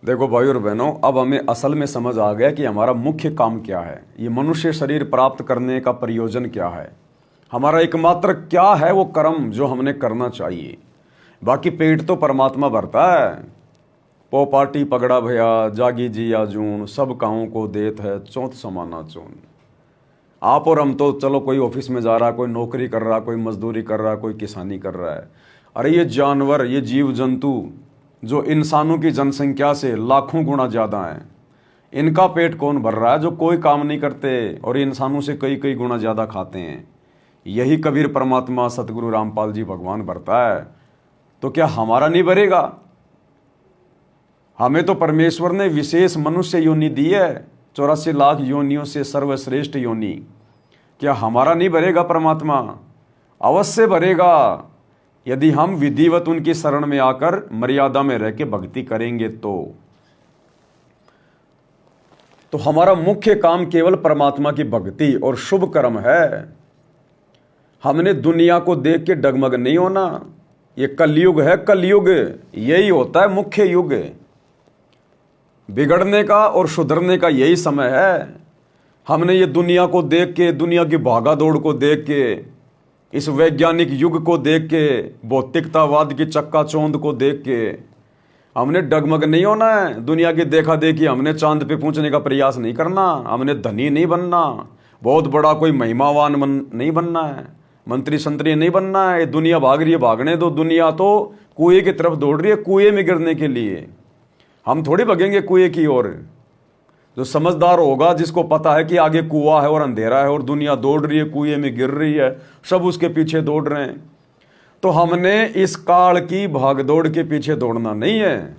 देखो भाई और बहनों, अब हमें असल में समझ आ गया कि हमारा मुख्य काम क्या है। ये मनुष्य शरीर प्राप्त करने का प्रयोजन क्या है, हमारा एकमात्र क्या है वो कर्म जो हमने करना चाहिए। बाकी पेट तो परमात्मा भरता है। पो पाटी पगड़ा भया जागी जी आजून, सब काहू को देत है चौथ समाना चून। आप और हम तो चलो, कोई ऑफिस में जा रहा, कोई नौकरी कर रहा, कोई मजदूरी कर रहा, कोई किसानी कर रहा है। अरे ये जानवर, ये जीव जंतु जो इंसानों की जनसंख्या से लाखों गुना ज़्यादा हैं, इनका पेट कौन भर रहा है जो कोई काम नहीं करते और इंसानों से कई कई गुना ज़्यादा खाते हैं। यही कबीर परमात्मा सतगुरु रामपाल जी भगवान भरता है, तो क्या हमारा नहीं भरेगा? हमें तो परमेश्वर ने विशेष मनुष्य योनि दी है, 84 लाख योनियों से सर्वश्रेष्ठ योनि। क्या हमारा नहीं भरेगा परमात्मा? अवश्य भरेगा, यदि हम विधिवत उनकी शरण में आकर मर्यादा में रह के भक्ति करेंगे तो हमारा मुख्य काम केवल परमात्मा की भक्ति और शुभ कर्म है। हमने दुनिया को देख के डगमग नहीं होना। ये कलयुग है, कलयुग यही होता है मुख्य युग। बिगड़ने का और सुधरने का यही समय है। हमने ये दुनिया को देख के, दुनिया की भागा दौड़ को देख के, इस वैज्ञानिक युग को देख के, भौतिकतावाद की चक्काचौंध को देख के हमने डगमग नहीं होना है। दुनिया की देखा देखी हमने चांद पे पहुंचने का प्रयास नहीं करना। हमने धनी नहीं बनना, बहुत बड़ा कोई महिमावान नहीं बनना है, मंत्री संतरी नहीं बनना है। दुनिया भाग रही है, भागने दो। दुनिया तो कुएं की तरफ दौड़ रही है, कुएं में गिरने के लिए। हम थोड़ी भगेंगे कुएं की ओर। जो समझदार होगा, जिसको पता है कि आगे कुआं है और अंधेरा है और दुनिया दौड़ रही है, कुएं में गिर रही है, सब उसके पीछे दौड़ रहे हैं, तो हमने इस काल की भागदौड़ के पीछे दौड़ना नहीं है।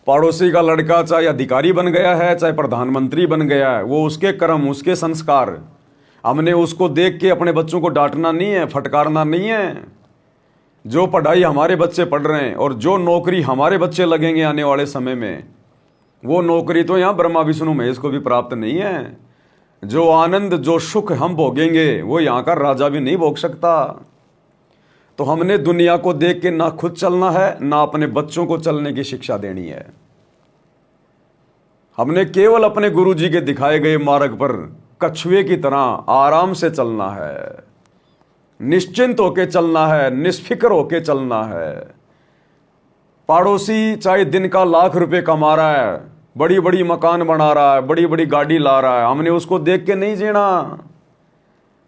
पड़ोसी का लड़का चाहे अधिकारी बन गया है, चाहे प्रधानमंत्री बन गया है, वो उसके कर्म, उसके संस्कार। हमने उसको देख के अपने बच्चों को डांटना नहीं है, फटकारना नहीं है। जो पढ़ाई हमारे बच्चे पढ़ रहे हैं और जो नौकरी हमारे बच्चे लगेंगे आने वाले समय में, वो नौकरी तो यहाँ ब्रह्मा विष्णु महेश को भी प्राप्त नहीं है। जो आनंद, जो सुख हम भोगेंगे वो यहाँ का राजा भी नहीं भोग सकता। तो हमने दुनिया को देख के ना खुद चलना है, ना अपने बच्चों को चलने की शिक्षा देनी है। हमने केवल अपने गुरु जी के दिखाए गए मार्ग पर कछुए की तरह आराम से चलना है, निश्चिंत होके चलना है, निष्फिक्र होके चलना है। पड़ोसी चाहे दिन का लाख रुपए कमा रहा है, बड़ी बड़ी मकान बना रहा है, बड़ी बड़ी गाड़ी ला रहा है, हमने उसको देख के नहीं जीना।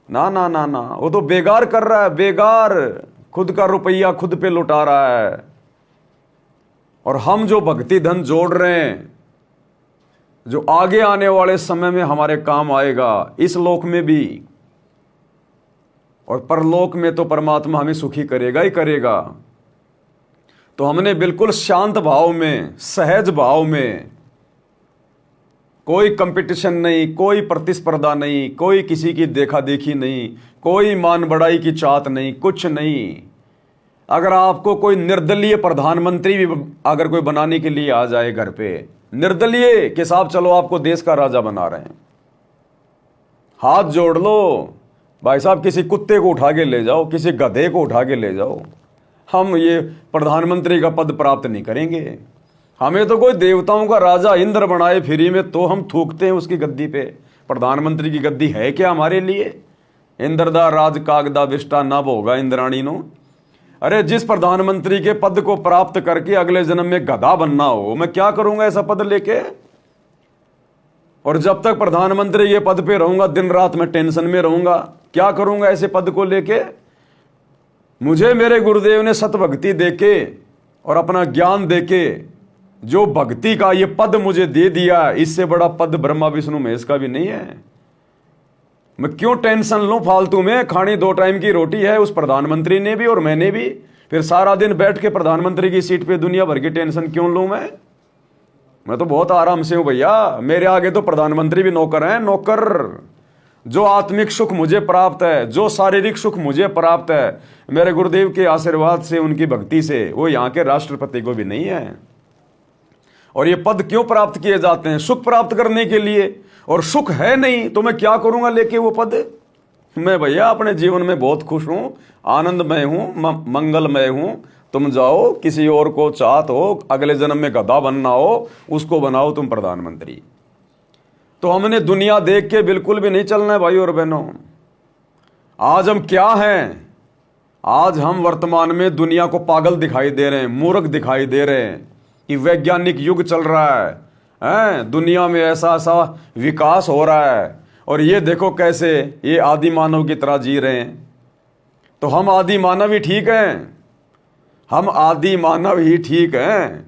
ना ना ना ना, वो तो बेगार कर रहा है, बेगार। खुद का रुपया खुद पे लुटा रहा है। और हम जो भक्ति धन जोड़ रहे हैं, जो आगे आने वाले समय में हमारे काम आएगा, इस लोक में भी और परलोक में, तो परमात्मा हमें सुखी करेगा ही करेगा। तो हमने बिल्कुल शांत भाव में, सहज भाव में, कोई कंपटीशन नहीं, कोई प्रतिस्पर्धा नहीं, कोई किसी की देखा देखी नहीं, कोई मान बढ़ाई की चाहत नहीं, कुछ नहीं। अगर आपको कोई निर्दलीय प्रधानमंत्री भी अगर कोई बनाने के लिए आ जाए घर पे, निर्दलीय के साथ, चलो आपको देश का राजा बना रहे हैं, हाथ जोड़ लो भाई साहब, किसी कुत्ते को उठा के ले जाओ, किसी गधे को उठा के ले जाओ, हम ये प्रधानमंत्री का पद प्राप्त नहीं करेंगे। हमें तो कोई देवताओं का राजा इंद्र बनाए फ्री में, तो हम थूकते हैं उसकी गद्दी पे। प्रधानमंत्री की गद्दी है क्या हमारे लिए? इंद्रदा राज कागदा विष्टा ना भोगा इंद्राणी नो। अरे जिस प्रधानमंत्री के पद को प्राप्त करके अगले जन्म में गधा बनना हो, मैं क्या करूंगा ऐसा पद लेके? और जब तक प्रधानमंत्री के पद पे रहूंगा, दिन रात मैं टेंशन में रहूंगा। क्या करूंगा ऐसे पद को लेके? मुझे मेरे गुरुदेव ने सतभक्ति देके और अपना ज्ञान देके जो भक्ति का ये पद मुझे दे दिया, इससे बड़ा पद ब्रह्मा विष्णु महेश का भी नहीं है। मैं क्यों टेंशन लूं फालतू में? खानी 2 टाइम की रोटी है, उस प्रधानमंत्री ने भी और मैंने भी। फिर सारा दिन बैठ के प्रधानमंत्री की सीट पे दुनिया भर की टेंशन क्यों लूं मैं तो बहुत आराम से हूं भैया। मेरे आगे तो प्रधानमंत्री भी नौकर हैं, नौकर। जो आत्मिक सुख मुझे प्राप्त है, जो शारीरिक सुख मुझे प्राप्त है, मेरे गुरुदेव के आशीर्वाद से, उनकी भक्ति से, वो यहाँ के राष्ट्रपति को भी नहीं है। और ये पद क्यों प्राप्त किए जाते हैं? सुख प्राप्त करने के लिए। और सुख है नहीं तो मैं क्या करूंगा लेके वो पद? मैं भैया अपने जीवन में बहुत खुश हूं, आनंदमय हूं, मंगलमय हूं, तुम जाओ किसी और को चाहत हो, अगले जन्म में गधा बनना हो, उसको बनाओ तुम प्रधानमंत्री। तो हमने दुनिया देख के बिल्कुल भी नहीं चलना है भाई और बहनों। आज हम क्या हैं? आज हम वर्तमान में दुनिया को पागल दिखाई दे रहे हैं, मूर्ख दिखाई दे रहे हैं कि वैज्ञानिक युग चल रहा है, दुनिया में ऐसा ऐसा विकास हो रहा है, और ये देखो कैसे ये आदि मानव की तरह जी रहे हैं। तो हम आदि मानव ही ठीक हैं, हम आदि मानव ही ठीक हैं।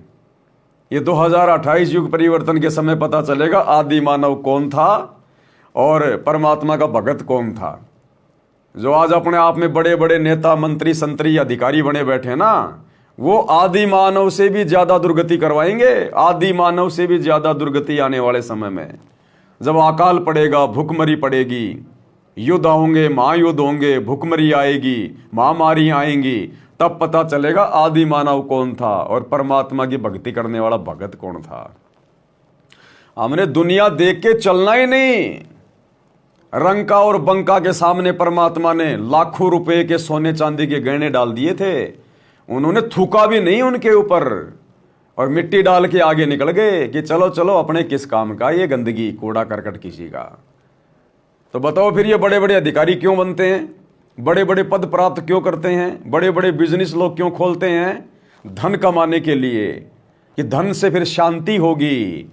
ये 2028 युग परिवर्तन के समय पता चलेगा आदि मानव कौन था और परमात्मा का भगत कौन था। जो आज अपने आप में बड़े बड़े नेता, मंत्री, संतरी, अधिकारी बने बैठे ना, वो आदि मानव से भी ज्यादा दुर्गति करवाएंगे। आदि मानव से भी ज्यादा दुर्गति आने वाले समय में, जब अकाल पड़ेगा, भूखमरी पड़ेगी, युद्ध होंगे, महायुद्ध होंगे, भूखमरी आएगी, महामारी आएंगी, तब पता चलेगा आदि मानव कौन था और परमात्मा की भक्ति करने वाला भगत कौन था। हमने दुनिया देख के चलना ही नहीं। रंका और बंका के सामने परमात्मा ने लाखों रुपए के सोने चांदी के गहने डाल दिए थे, उन्होंने थूका भी नहीं उनके ऊपर, और मिट्टी डाल के आगे निकल गए कि चलो चलो अपने किस काम का, ये गंदगी कूड़ा करकट किसी का। तो बताओ फिर ये बड़े बड़े अधिकारी क्यों बनते हैं, बड़े बड़े पद प्राप्त क्यों करते हैं, बड़े बड़े बिजनेस लोग क्यों खोलते हैं? धन कमाने के लिए, कि धन से फिर शांति होगी।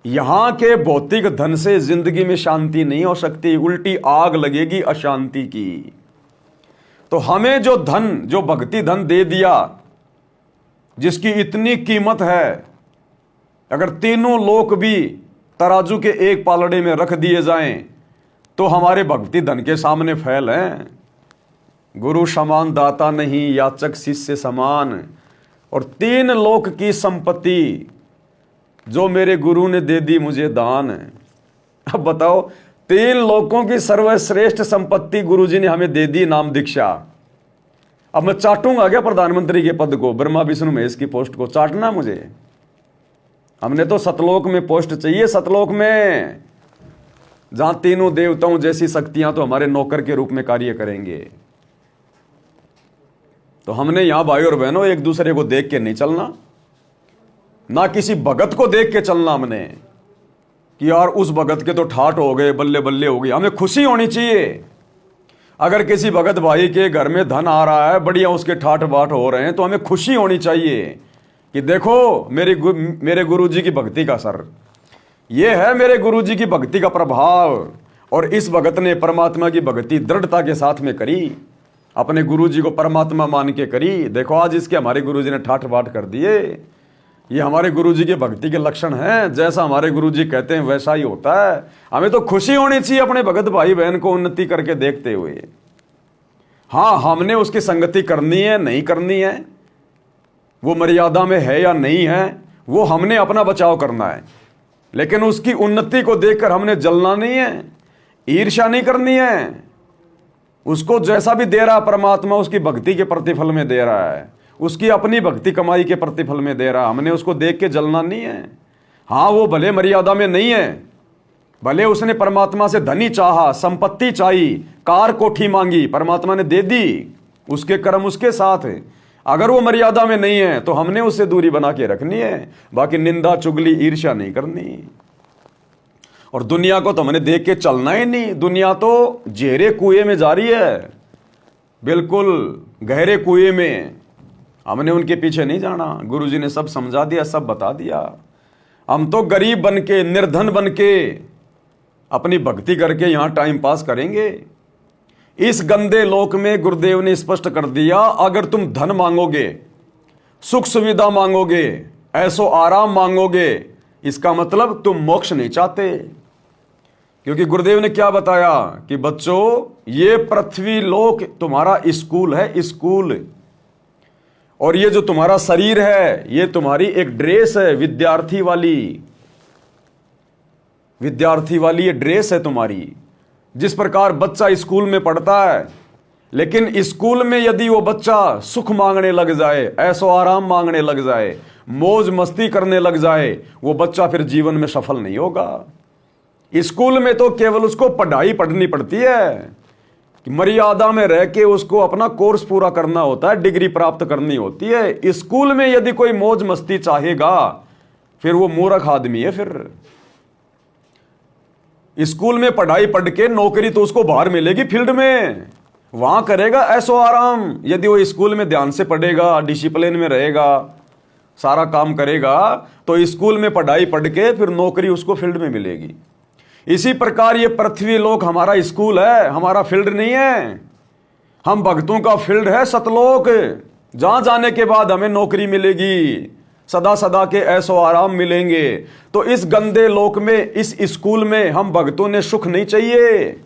यहां के भौतिक धन से जिंदगी में शांति नहीं हो सकती, उल्टी आग लगेगी अशांति की। तो हमें जो धन, जो भक्ति धन दे दिया, जिसकी इतनी कीमत है, अगर तीनों लोक भी तराजू के एक पालड़े में रख दिए जाएं तो हमारे भक्ति धन के सामने फैल हैं। गुरु समान दाता नहीं, याचक शिष्य समान, और 3 लोक की संपत्ति जो मेरे गुरु ने दे दी मुझे दान। अब बताओ, 3 लोकों की सर्वश्रेष्ठ संपत्ति गुरुजी ने हमें दे दी, नाम दीक्षा। अब मैं चाटूंगा क्या प्रधानमंत्री के पद को, ब्रह्मा विष्णु महेश की पोस्ट को चाटना मुझे? हमने तो सतलोक में पोस्ट चाहिए, सतलोक में, जहां तीनों देवताओं जैसी शक्तियां तो हमारे नौकर के रूप में कार्य करेंगे। तो हमने यहां भाई और बहनों एक दूसरे को देख के नहीं चलना, ना किसी भगत को देख के चलना हमने कि यार उस भगत के तो ठाठ हो गए, बल्ले बल्ले हो गई। हमें खुशी होनी चाहिए। अगर किसी भगत भाई के घर में धन आ रहा है, बढ़िया उसके ठाठ बाट हो रहे हैं, तो हमें खुशी होनी चाहिए कि देखो मेरे गुरुजी की भक्ति का असर, ये है मेरे गुरुजी की भक्ति का प्रभाव। और इस भगत ने परमात्मा की भक्ति दृढ़ता के साथ में करी, अपने गुरुजी को परमात्मा मान के करी। देखो आज इसके हमारे गुरुजी ने ठाठ बाट कर दिए। ये हमारे गुरुजी के भक्ति के लक्षण हैं। जैसा हमारे गुरुजी कहते हैं वैसा ही होता है। हमें तो खुशी होनी चाहिए अपने भगत भाई बहन को उन्नति करके देखते हुए। हाँ, हमने उसकी संगति करनी है, नहीं करनी है, वो मर्यादा में है या नहीं है, वो हमने अपना बचाव करना है। लेकिन उसकी उन्नति को देखकर हमने जलना नहीं है, ईर्ष्या नहीं करनी है। उसको जैसा भी दे रहा परमात्मा, उसकी भक्ति के प्रतिफल में दे रहा है, उसकी अपनी भक्ति कमाई के प्रतिफल में दे रहा। हमने उसको देख के जलना नहीं है। हाँ, वो भले मर्यादा में नहीं है, भले उसने परमात्मा से धनी चाहा, संपत्ति चाहिए, कार कोठी मांगी, परमात्मा ने दे दी, उसके कर्म उसके साथ है। अगर वो मर्यादा में नहीं है तो हमने उससे दूरी बना के रखनी है। बाकी निंदा, चुगली, ईर्ष्या नहीं करनी। और दुनिया को तो हमने देख के चलना ही नहीं। दुनिया तो गहरे कुएं में जा रही है, बिल्कुल गहरे कुएं में। हमने उनके पीछे नहीं जाना। गुरुजी ने सब समझा दिया, सब बता दिया। हम तो गरीब बन के, निर्धन बन के, अपनी भक्ति करके यहां टाइम पास करेंगे। इस गंदे लोक में गुरुदेव ने स्पष्ट कर दिया, अगर तुम धन मांगोगे, सुख सुविधा मांगोगे, ऐसो आराम मांगोगे, इसका मतलब तुम मोक्ष नहीं चाहते। क्योंकि गुरुदेव ने क्या बताया कि बच्चों, ये पृथ्वी लोक तुम्हारा स्कूल है, स्कूल। और ये जो तुम्हारा शरीर है, ये तुम्हारी एक ड्रेस है, विद्यार्थी वाली ये ड्रेस है तुम्हारी। जिस प्रकार बच्चा स्कूल में पढ़ता है, लेकिन स्कूल में यदि वो बच्चा सुख मांगने लग जाए, ऐसो आराम मांगने लग जाए, मौज मस्ती करने लग जाए, वो बच्चा फिर जीवन में सफल नहीं होगा। स्कूल में तो केवल उसको पढ़ाई पढ़नी पड़ती है, कि मर्यादा में रह के उसको अपना कोर्स पूरा करना होता है, डिग्री प्राप्त करनी होती है। स्कूल में यदि कोई मौज मस्ती चाहेगा फिर वो मूर्ख आदमी है। फिर स्कूल में पढ़ाई पढ़ के नौकरी तो उसको बाहर मिलेगी, फील्ड में वहां करेगा ऐसो आराम। यदि वो स्कूल में ध्यान से पढ़ेगा, डिसिप्लिन में रहेगा, सारा काम करेगा, तो स्कूल में पढ़ाई पढ़ के फिर नौकरी उसको फील्ड में मिलेगी। इसी प्रकार ये पृथ्वी लोक हमारा स्कूल है, हमारा फील्ड नहीं है। हम भक्तों का फील्ड है सतलोक, जहां जाने के बाद हमें नौकरी मिलेगी, सदा सदा के ऐसो आराम मिलेंगे। तो इस गंदे लोक में, इस स्कूल में हम भक्तों ने सुख नहीं चाहिए।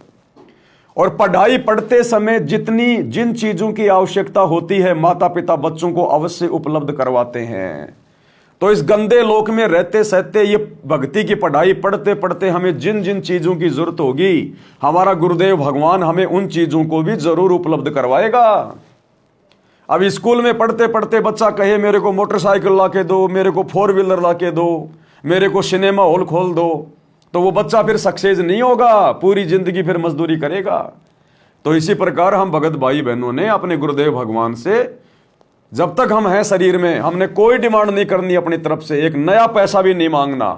और पढ़ाई पढ़ते समय जिन चीजों की आवश्यकता होती है माता पिता बच्चों को अवश्य उपलब्ध करवाते हैं। तो इस गंदे लोक में रहते सहते ये भक्ति की पढ़ाई पढ़ते पढ़ते हमें जिन जिन चीजों की जरूरत होगी, हमारा गुरुदेव भगवान हमें उन चीजों को भी जरूर उपलब्ध करवाएगा। अब स्कूल में पढ़ते पढ़ते बच्चा कहे मेरे को मोटरसाइकिल ला के दो, मेरे को 4 व्हीलर ला के दो, मेरे को सिनेमा हॉल खोल दो, तो वो बच्चा फिर सक्सेस नहीं होगा, पूरी जिंदगी फिर मजदूरी करेगा। तो इसी प्रकार हम भगत भाई बहनों ने अपने गुरुदेव भगवान से जब तक हम हैं शरीर में, हमने कोई डिमांड नहीं करनी अपनी तरफ से, एक नया पैसा भी नहीं मांगना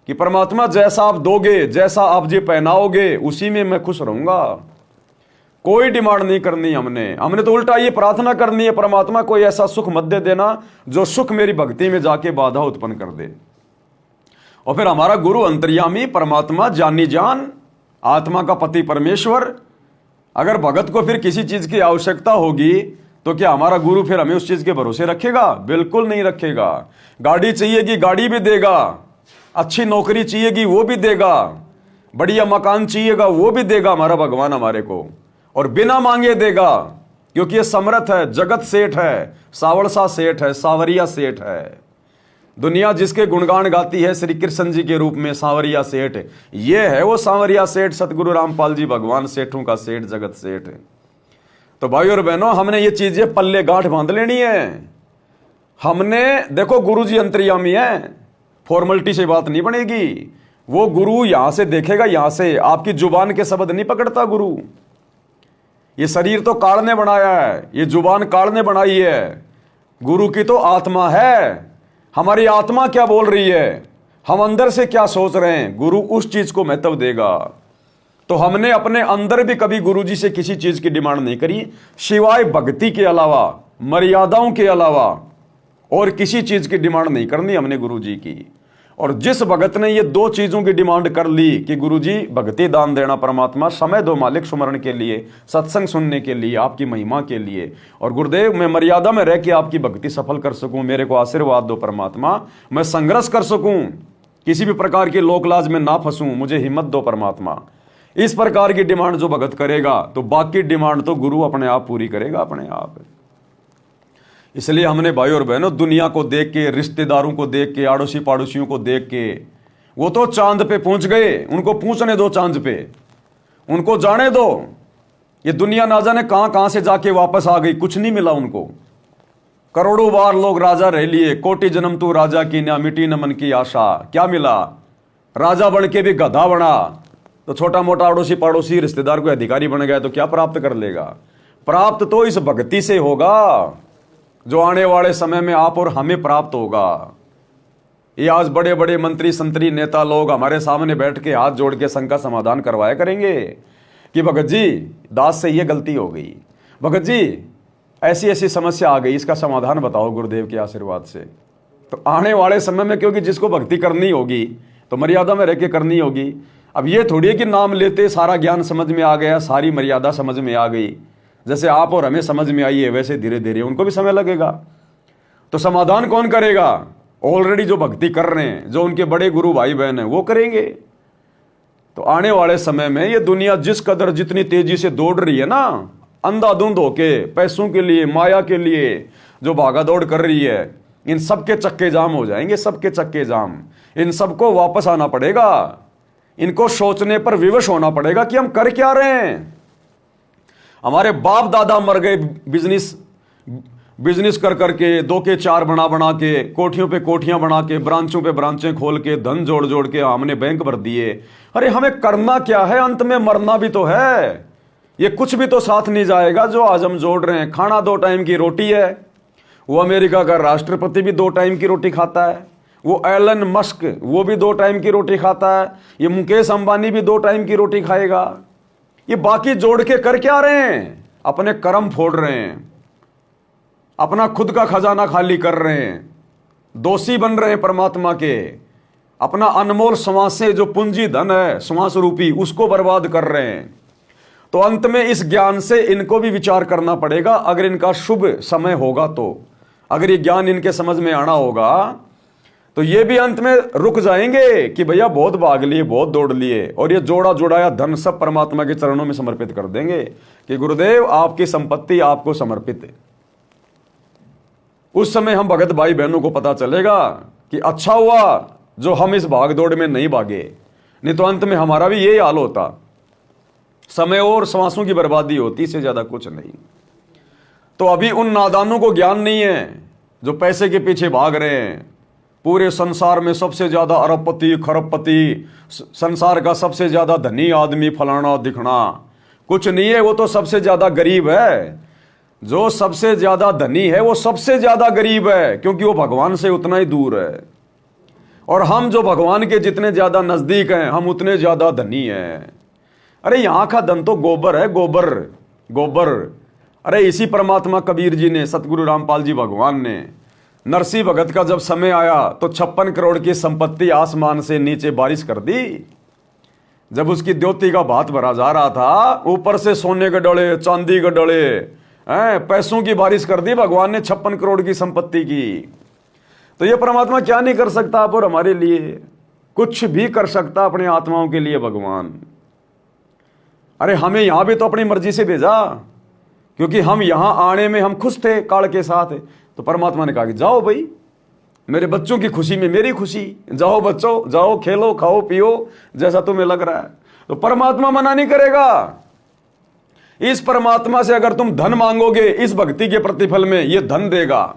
कि परमात्मा जैसा आप दोगे, जैसा आप जी पहनाओगे, उसी में मैं खुश रहूंगा। कोई डिमांड नहीं करनी हमने तो उल्टा ये प्रार्थना करनी है, परमात्मा कोई ऐसा सुख मत दे देना जो सुख मेरी भक्ति में जाके बाधा उत्पन्न कर दे। और फिर हमारा गुरु अंतर्यामी परमात्मा, जानी जान, आत्मा का पति परमेश्वर, अगर भगत को फिर किसी चीज की आवश्यकता होगी तो क्या हमारा गुरु फिर हमें उस चीज के भरोसे रखेगा? बिल्कुल नहीं रखेगा। गाड़ी चाहिएगी गाड़ी भी देगा, अच्छी नौकरी चाहिएगी वो भी देगा, बढ़िया मकान चाहिएगा वो भी देगा हमारा भगवान हमारे को, और बिना मांगे देगा, क्योंकि ये समर्थ है, जगत सेठ है, सावरसा सेठ है, सावरिया सेठ है। दुनिया जिसके गुणगान गाती है श्री कृष्ण जी के रूप में, सांवरिया सेठ, ये है वो सांवरिया सेठ, सतगुरु रामपाल जी भगवान, सेठों का सेठ, जगत सेठ। तो भाई और बहनों, हमने ये चीजें पल्ले गांठ बांध लेनी है। हमने देखो, गुरु जी अंतर्यामी है, फॉर्मेलिटी से बात नहीं बनेगी। वो गुरु यहां से देखेगा, यहां से, आपकी जुबान के शब्द नहीं पकड़ता गुरु। ये शरीर तो काल ने बनाया है, ये जुबान काल ने बनाई है, गुरु की तो आत्मा है। हमारी आत्मा क्या बोल रही है, हम अंदर से क्या सोच रहे हैं, गुरु उस चीज को महत्व देगा। तो हमने अपने अंदर भी कभी गुरु जी से किसी चीज की डिमांड नहीं करी, सिवाय भक्ति के अलावा, मर्यादाओं के अलावा और किसी चीज की डिमांड नहीं करनी हमने गुरु जी की। और जिस भगत ने ये 2 चीजों की डिमांड कर ली कि गुरु जी भक्ति दान देना परमात्मा, समय दो मालिक सुमरण के लिए, सत्संग सुनने के लिए, आपकी महिमा के लिए, और गुरुदेव मैं मर्यादा में रह के आपकी भक्ति सफल कर सकूं, मेरे को आशीर्वाद दो परमात्मा, मैं संघर्ष कर सकूं, किसी भी प्रकार की लोकलाज में ना फंसूं, मुझे हिम्मत दो परमात्मा। इस प्रकार की डिमांड जो भगत करेगा तो बाकी डिमांड तो गुरु अपने आप पूरी करेगा अपने आप। इसलिए हमने भाई और बहनों दुनिया को देख के, रिश्तेदारों को देख के, आड़ोसी पाड़ोसियों को देख के, वो तो चांद पे पहुंच गए, उनको पहुंचने दो चांद पे, उनको जाने दो। ये दुनिया ना जाने कहां कहां से जाके वापस आ गई, कुछ नहीं मिला उनको। करोड़ों बार लोग राजा रह लिए, कोटि जन्म तू राजा की ना, मिटी न मन की आशा, क्या मिला? राजा बन के भी गधा बना, तो छोटा मोटा अड़ोसी पड़ोसी रिश्तेदार को अधिकारी बन गया तो क्या प्राप्त कर लेगा? प्राप्त तो इस भक्ति से होगा जो आने वाले समय में आप और हमें प्राप्त होगा। ये आज बड़े बड़े मंत्री संतरी नेता लोग हमारे सामने बैठ के हाथ जोड़ के संग का समाधान करवाया करेंगे कि भगत जी दास से ये गलती हो गई, भगत जी ऐसी ऐसी समस्या आ गई, इसका समाधान बताओ गुरुदेव के आशीर्वाद से। तो आने वाले समय में, क्योंकि जिसको भक्ति करनी होगी तो मर्यादा में रह के करनी होगी। अब ये थोड़ी है कि नाम लेते सारा ज्ञान समझ में आ गया, सारी मर्यादा समझ में आ गई, जैसे आप और हमें समझ में आई है वैसे धीरे धीरे उनको भी समय लगेगा। तो समाधान कौन करेगा? ऑलरेडी जो भक्ति कर रहे हैं, जो उनके बड़े गुरु भाई बहन हैं, वो करेंगे। तो आने वाले समय में ये दुनिया जिस कदर जितनी तेजी से दौड़ रही है ना, अंधाधुंध होके पैसों के लिए, माया के लिए जो भागा दौड़ कर रही है, इन सबके चक्के जाम हो जाएंगे, सबके चक्के जाम। इन सबको वापस आना पड़ेगा, इनको सोचने पर विवश होना पड़ेगा कि हम कर क्या रहे हैं। हमारे बाप दादा मर गए बिजनेस कर करके, 2 के 4 बना बना के, कोठियों पे कोठियां बना के, ब्रांचों पे ब्रांचें खोल के, धन जोड़ जोड़ के हमने बैंक भर दिए। अरे हमें करना क्या है? अंत में मरना भी तो है। ये कुछ भी तो साथ नहीं जाएगा जो आज हम जोड़ रहे हैं। खाना 2 टाइम की रोटी है, वो अमेरिका का राष्ट्रपति भी 2 टाइम की रोटी खाता है, वो एलन मस्क वो भी 2 टाइम की रोटी खाता है, ये मुकेश अंबानी भी 2 टाइम की रोटी खाएगा। ये बाकी जोड़ के कर क्या रहे हैं? अपने कर्म फोड़ रहे हैं, अपना खुद का खजाना खाली कर रहे हैं, दोषी बन रहे हैं परमात्मा के, अपना अनमोल श्वास से जो पूंजी धन है श्वास रूपी उसको बर्बाद कर रहे हैं। तो अंत में इस ज्ञान से इनको भी विचार करना पड़ेगा, अगर इनका शुभ समय होगा तो, अगर ये ज्ञान इनके समझ में आना होगा तो ये भी अंत में रुक जाएंगे कि भैया बहुत भाग लिए, बहुत दौड़ लिए, और ये जोड़ा जोड़ाया धन सब परमात्मा के चरणों में समर्पित कर देंगे कि गुरुदेव आपकी संपत्ति आपको समर्पित है। उस समय हम भगत भाई बहनों को पता चलेगा कि अच्छा हुआ जो हम इस भाग दौड़ में नहीं भागे, नहीं तो अंत में हमारा भी यही हाल होता, समय और श्वासों की बर्बादी होती, इससे ज्यादा कुछ नहीं। तो अभी उन नादानों को ज्ञान नहीं है जो पैसे के पीछे भाग रहे हैं। पूरे संसार में सबसे ज्यादा अरबपति खरबपति, संसार का सबसे ज्यादा धनी आदमी फलाना दिखना कुछ नहीं है, वो तो सबसे ज्यादा गरीब है। जो सबसे ज्यादा धनी है वो सबसे ज्यादा गरीब है, क्योंकि वो भगवान से उतना ही दूर है। और हम जो भगवान के जितने ज्यादा नजदीक हैं हम उतने ज्यादा धनी हैं। अरे यहां का धन तो गोबर है, गोबर गोबर। अरे इसी परमात्मा कबीर जी ने, सतगुरु रामपाल जी भगवान ने, नरसिंह भगत का जब समय आया तो 56 करोड़ की संपत्ति आसमान से नीचे बारिश कर दी। जब उसकी द्योति का भात भरा जा रहा था, ऊपर से सोने के डले, चांदी के डले, पैसों की बारिश कर दी भगवान ने 56 करोड़ की संपत्ति की। तो ये परमात्मा क्या नहीं कर सकता आप और हमारे लिए? कुछ भी कर सकता अपने आत्माओं के लिए भगवान। अरे हमें यहां भी तो अपनी मर्जी से भेजा, क्योंकि हम यहां आने में हम खुश थे काल के साथ। तो परमात्मा ने कहा कि जाओ भाई, मेरे बच्चों की खुशी में मेरी खुशी, जाओ बच्चों जाओ, खेलो खाओ पियो जैसा तुम्हें लग रहा है। तो परमात्मा मना नहीं करेगा। इस परमात्मा से अगर तुम धन मांगोगे इस भक्ति के प्रतिफल में, ये धन देगा।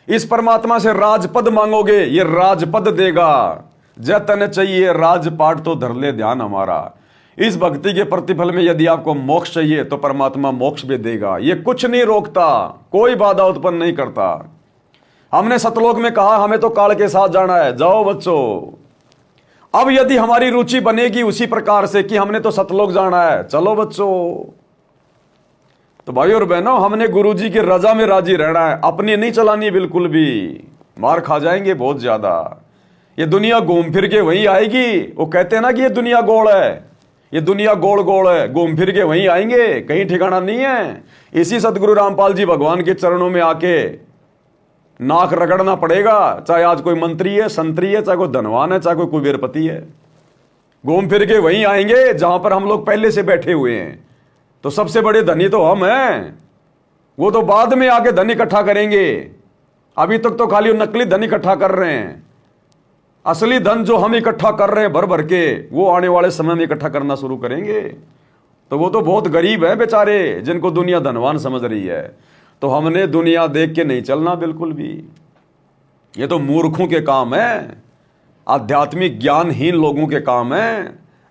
इस परमात्मा से राजपद मांगोगे, ये राजपद देगा। जतन चाहिए राजपाट तो धर ले ध्यान हमारा। इस भक्ति के प्रतिफल में यदि आपको मोक्ष चाहिए तो परमात्मा मोक्ष भी देगा। ये कुछ नहीं रोकता, कोई बाधा उत्पन्न नहीं करता। हमने सतलोक में कहा हमें तो काल के साथ जाना है, जाओ बच्चों। अब यदि हमारी रुचि बनेगी उसी प्रकार से कि हमने तो सतलोक जाना है, चलो बच्चों। तो भाई और बहनों, हमने गुरुजी की रजा में राजी रहना है, अपनी नहीं चलानी बिल्कुल भी। मार खा जाएंगे बहुत ज्यादा। ये दुनिया घूम फिर के वहीं आएगी। वो कहते हैं ना कि ये दुनिया गोल है, ये दुनिया गोल गोल है, घूम फिर के वहीं आएंगे, कहीं ठिकाना नहीं है। इसी सतगुरु रामपाल जी भगवान के चरणों में आके नाक रगड़ना पड़ेगा, चाहे आज कोई मंत्री है, संतरी है, चाहे कोई धनवान है, चाहे कोई कुबेरपति है। घूम फिर के वहीं आएंगे जहां पर हम लोग पहले से बैठे हुए हैं। तो सबसे बड़े धनी तो हम हैं, वो तो बाद में आके धन इकट्ठा करेंगे। अभी तक तो खाली नकली धन इकट्ठा कर रहे हैं। असली धन जो हम इकट्ठा कर रहे हैं भर भर के, वो आने वाले समय में इकट्ठा करना शुरू करेंगे। तो वो तो बहुत गरीब है बेचारे, जिनको दुनिया धनवान समझ रही है। तो हमने दुनिया देख के नहीं चलना बिल्कुल भी। ये तो मूर्खों के काम है, आध्यात्मिक ज्ञानहीन लोगों के काम है,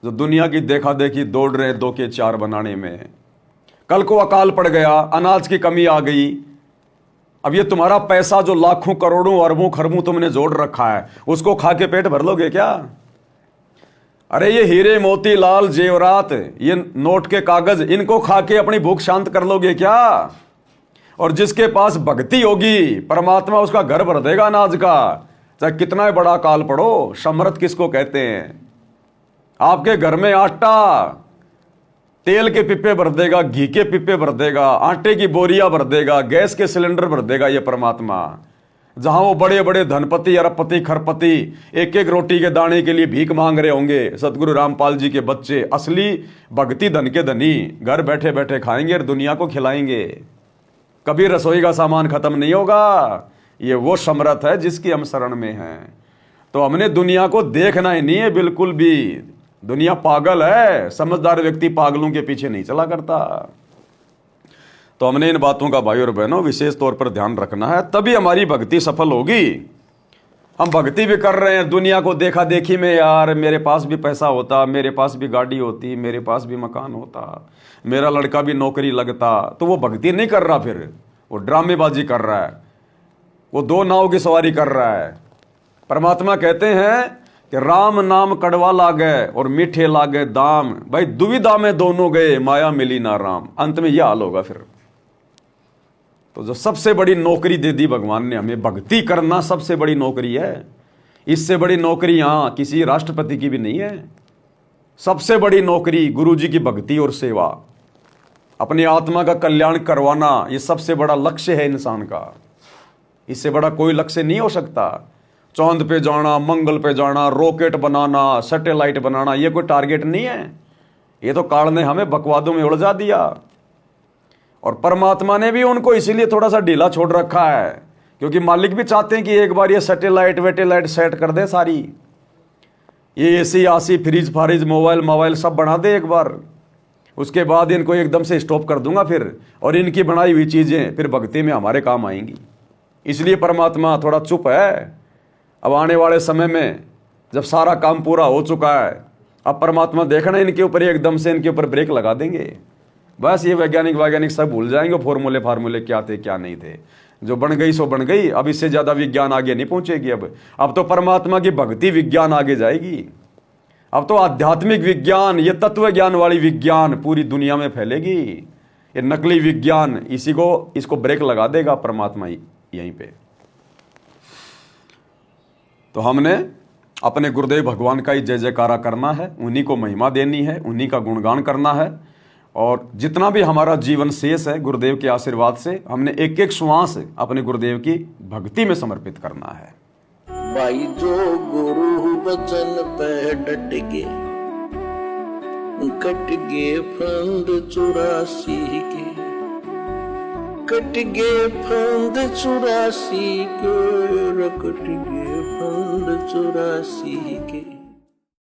जो दुनिया की देखा देखी दौड़ रहे हैं 2 के 4 बनाने में। कल को अकाल पड़ गया, अनाज की कमी आ गई, अब ये तुम्हारा पैसा जो लाखों करोड़ों अरबों खरबों तुमने जोड़ रखा है, उसको खा के पेट भर लोगे क्या? अरे ये हीरे मोती लाल जेवरात, ये नोट के कागज, इनको खा के अपनी भूख शांत कर लोगे क्या? और जिसके पास भक्ति होगी परमात्मा उसका घर भर देगा अनाज का, चाहे कितना ही बड़ा काल पड़ो। समृद्ध किसको कहते हैं? आपके घर में आटा, तेल के पिप्पे भर देगा, घी के पिप्पे भर देगा, आटे की बोरियां भर देगा, गैस के सिलेंडर भर देगा ये परमात्मा। जहां वो बड़े बड़े धनपति अरबपति खरपति एक एक रोटी के दाने के लिए भीख मांग रहे होंगे, सतगुरु रामपाल जी के बच्चे असली भक्ति धन के धनी घर बैठे बैठे खाएंगे और दुनिया को खिलाएंगे। कभी रसोई का सामान खत्म नहीं होगा। ये वो समर्थ है जिसकी हम शरण में हैं। तो हमने दुनिया को देखना ही नहीं है बिल्कुल भी। दुनिया पागल है, समझदार व्यक्ति पागलों के पीछे नहीं चला करता। तो हमने इन बातों का भाई और बहनों विशेष तौर पर ध्यान रखना है, तभी हमारी भक्ति सफल होगी। हम भक्ति भी कर रहे हैं दुनिया को देखा देखी में, यार मेरे पास भी पैसा होता, मेरे पास भी गाड़ी होती, मेरे पास भी मकान होता, मेरा लड़का भी नौकरी लगता, तो वो भक्ति नहीं कर रहा, फिर वो ड्रामेबाजी कर रहा है, वो दो नाव की सवारी कर रहा है। परमात्मा कहते हैं कि राम नाम कड़वा लागे और मीठे लागे दाम, भाई दुविधा में दोनों गए, माया मिली ना राम। अंत में यह हाल होगा फिर। तो जो सबसे बड़ी नौकरी दे दी भगवान ने हमें, भक्ति करना सबसे बड़ी नौकरी है। इससे बड़ी नौकरी यहां किसी राष्ट्रपति की भी नहीं है। सबसे बड़ी नौकरी गुरु जी की भक्ति और सेवा, अपनी आत्मा का कल्याण करवाना, ये सबसे बड़ा लक्ष्य है इंसान का। इससे बड़ा कोई लक्ष्य नहीं हो सकता। चांद पे जाना, मंगल पे जाना, रॉकेट बनाना, सैटेलाइट बनाना, ये कोई टारगेट नहीं है। ये तो काल ने हमें बकवादों में उलझा दिया, और परमात्मा ने भी उनको इसीलिए थोड़ा सा ढीला छोड़ रखा है, क्योंकि मालिक भी चाहते हैं कि एक बार ये सैटेलाइट वेटेलाइट सेट कर दे सारी, ये एसी आसी फ्रिज फारिज मोबाइल सब बना दे एक बार, उसके बाद इनको एकदम से स्टॉप कर दूंगा फिर, और इनकी बनाई हुई चीजें फिर भक्ति में हमारे काम आएंगी। इसलिए परमात्मा थोड़ा चुप है। अब आने वाले समय में जब सारा काम पूरा हो चुका है, अब परमात्मा देखना इनके ऊपर एकदम से इनके ऊपर ब्रेक लगा देंगे। बस ये वैज्ञानिक सब भूल जाएंगे, फार्मूले क्या थे क्या नहीं थे। जो बन गई सो बन गई, अब इससे ज्यादा विज्ञान आगे नहीं पहुंचेगी। अब तो परमात्मा की भक्ति विज्ञान आगे जाएगी। अब तो आध्यात्मिक विज्ञान, ये तत्व ज्ञान वाली विज्ञान पूरी दुनिया में फैलेगी। ये नकली विज्ञान इसको ब्रेक लगा देगा परमात्मा यहीं पे। तो हमने अपने गुरुदेव भगवान का ही जय जयकारा करना है, उन्हीं को महिमा देनी है, उन्हीं का गुणगान करना है, और जितना भी हमारा जीवन शेष है गुरुदेव के आशीर्वाद से हमने एक एक श्वास अपने गुरुदेव की भक्ति में समर्पित करना है। भाई जो गुरु बचन पे डट के, कट गए फंद 84 के, कट गए फंद 84 के, कट गए फंद 84 के।